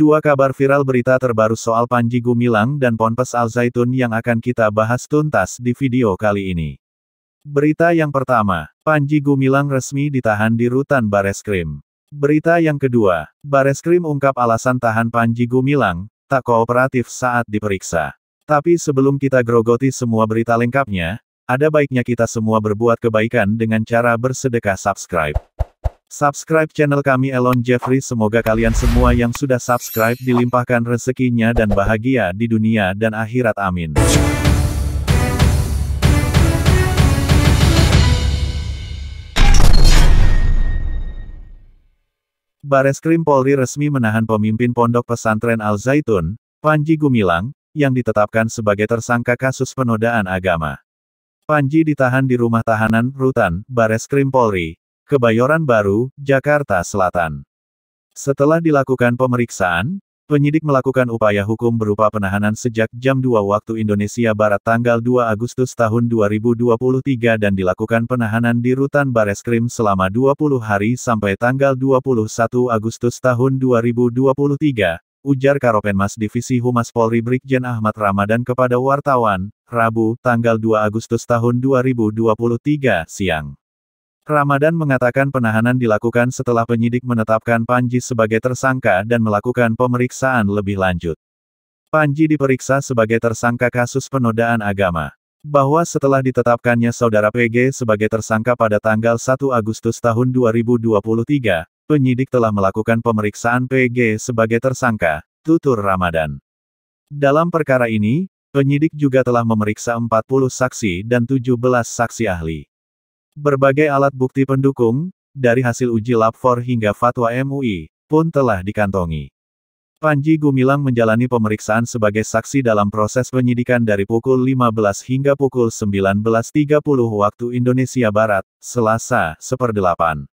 Dua kabar viral berita terbaru soal Panji Gumilang dan Ponpes Al Zaitun yang akan kita bahas tuntas di video kali ini. Berita yang pertama, Panji Gumilang resmi ditahan di rutan Bareskrim. Berita yang kedua, Bareskrim ungkap alasan tahan Panji Gumilang, tak kooperatif saat diperiksa. Tapi sebelum kita grogoti semua berita lengkapnya, ada baiknya kita semua berbuat kebaikan dengan cara bersedekah subscribe. Subscribe channel kami Elon Jeffrey. Semoga kalian semua yang sudah subscribe dilimpahkan rezekinya dan bahagia di dunia dan akhirat, amin. Bareskrim Polri resmi menahan pemimpin Pondok Pesantren Al Zaitun, Panji Gumilang, yang ditetapkan sebagai tersangka kasus penodaan agama. Panji ditahan di rumah tahanan rutan Bareskrim Polri, Kebayoran Baru, Jakarta Selatan. Setelah dilakukan pemeriksaan, penyidik melakukan upaya hukum berupa penahanan sejak jam 2 waktu Indonesia Barat tanggal 2 Agustus tahun 2023 dan dilakukan penahanan di rutan Bareskrim selama 20 hari sampai tanggal 21 Agustus tahun 2023, ujar Karopenmas Divisi Humas Polri Brigjen Ahmad Ramadan kepada wartawan, Rabu, tanggal 2 Agustus tahun 2023, siang. Ramadan mengatakan penahanan dilakukan setelah penyidik menetapkan Panji sebagai tersangka dan melakukan pemeriksaan lebih lanjut. Panji diperiksa sebagai tersangka kasus penodaan agama. Bahwa setelah ditetapkannya Saudara PG sebagai tersangka pada tanggal 1 Agustus tahun 2023, penyidik telah melakukan pemeriksaan PG sebagai tersangka, tutur Ramadan. Dalam perkara ini, penyidik juga telah memeriksa 40 saksi dan 17 saksi ahli. Berbagai alat bukti pendukung, dari hasil uji lab 4 hingga fatwa MUI, pun telah dikantongi. Panji Gumilang menjalani pemeriksaan sebagai saksi dalam proses penyidikan dari pukul 15 hingga pukul 19.30 waktu Indonesia Barat, Selasa, 1/8.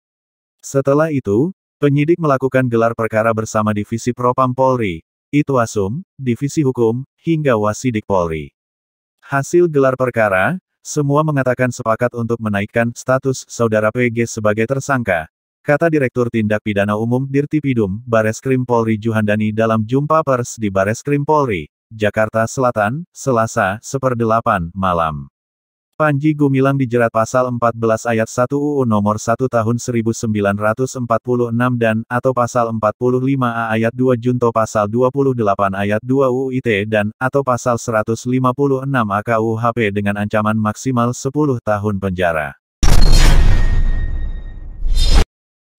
Setelah itu, penyidik melakukan gelar perkara bersama Divisi Propam Polri, Itwasum, Divisi Hukum, hingga Wasidik Polri. Hasil gelar perkara, semua mengatakan sepakat untuk menaikkan status Saudara PG sebagai tersangka, kata Direktur Tindak Pidana Umum Dirtipidum, Bareskrim Polri Juhandani dalam jumpa pers di Bareskrim Polri, Jakarta Selatan, Selasa, 1/8 malam. Panji Gumilang dijerat pasal 14 ayat 1 UU nomor 1 tahun 1946 dan, atau pasal 45A ayat 2 junto pasal 28 ayat 2 UU ITE dan, atau pasal 156 AKUHP dengan ancaman maksimal 10 tahun penjara.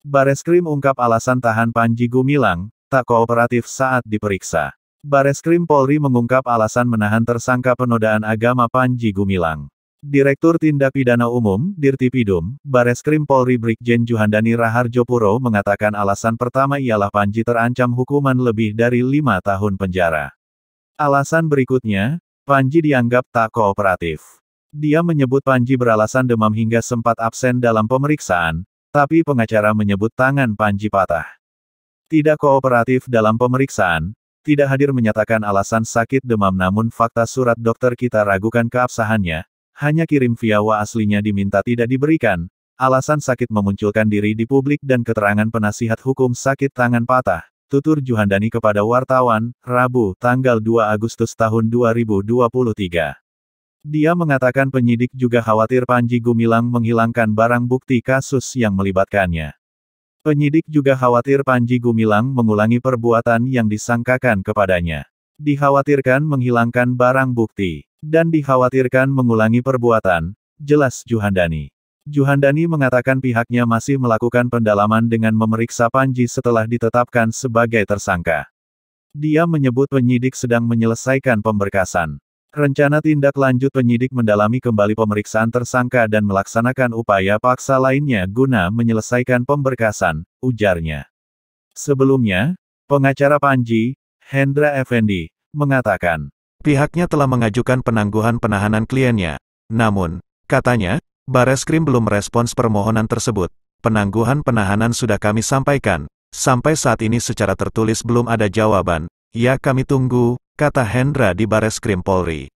Bareskrim ungkap alasan tahan Panji Gumilang, tak kooperatif saat diperiksa. Bareskrim Polri mengungkap alasan menahan tersangka penodaan agama Panji Gumilang. Direktur Tindak Pidana Umum, Dirtipidum, Bareskrim Polri Brigjen Juhandani Raharjopuro mengatakan alasan pertama ialah Panji terancam hukuman lebih dari 5 tahun penjara. Alasan berikutnya, Panji dianggap tak kooperatif. Dia menyebut Panji beralasan demam hingga sempat absen dalam pemeriksaan, tapi pengacara menyebut tangan Panji patah. Tidak kooperatif dalam pemeriksaan, tidak hadir menyatakan alasan sakit demam namun fakta surat dokter kita ragukan keabsahannya. Hanya kirim via WA aslinya diminta tidak diberikan, alasan sakit memunculkan diri di publik dan keterangan penasihat hukum sakit tangan patah, tutur Juhandani kepada wartawan, Rabu, tanggal 2 Agustus tahun 2023. Dia mengatakan penyidik juga khawatir Panji Gumilang menghilangkan barang bukti kasus yang melibatkannya. Penyidik juga khawatir Panji Gumilang mengulangi perbuatan yang disangkakan kepadanya. Dikhawatirkan menghilangkan barang bukti. Dan dikhawatirkan mengulangi perbuatan, jelas Juhandani. Juhandani mengatakan pihaknya masih melakukan pendalaman dengan memeriksa Panji setelah ditetapkan sebagai tersangka. Dia menyebut penyidik sedang menyelesaikan pemberkasan. Rencana tindak lanjut penyidik mendalami kembali pemeriksaan tersangka dan melaksanakan upaya paksa lainnya guna menyelesaikan pemberkasan, ujarnya. Sebelumnya, pengacara Panji, Hendra Effendi, mengatakan, pihaknya telah mengajukan penangguhan penahanan kliennya. Namun, katanya, Bareskrim belum merespons permohonan tersebut. Penangguhan penahanan sudah kami sampaikan. Sampai saat ini secara tertulis belum ada jawaban. Ya kami tunggu, kata Hendra di Bareskrim Polri.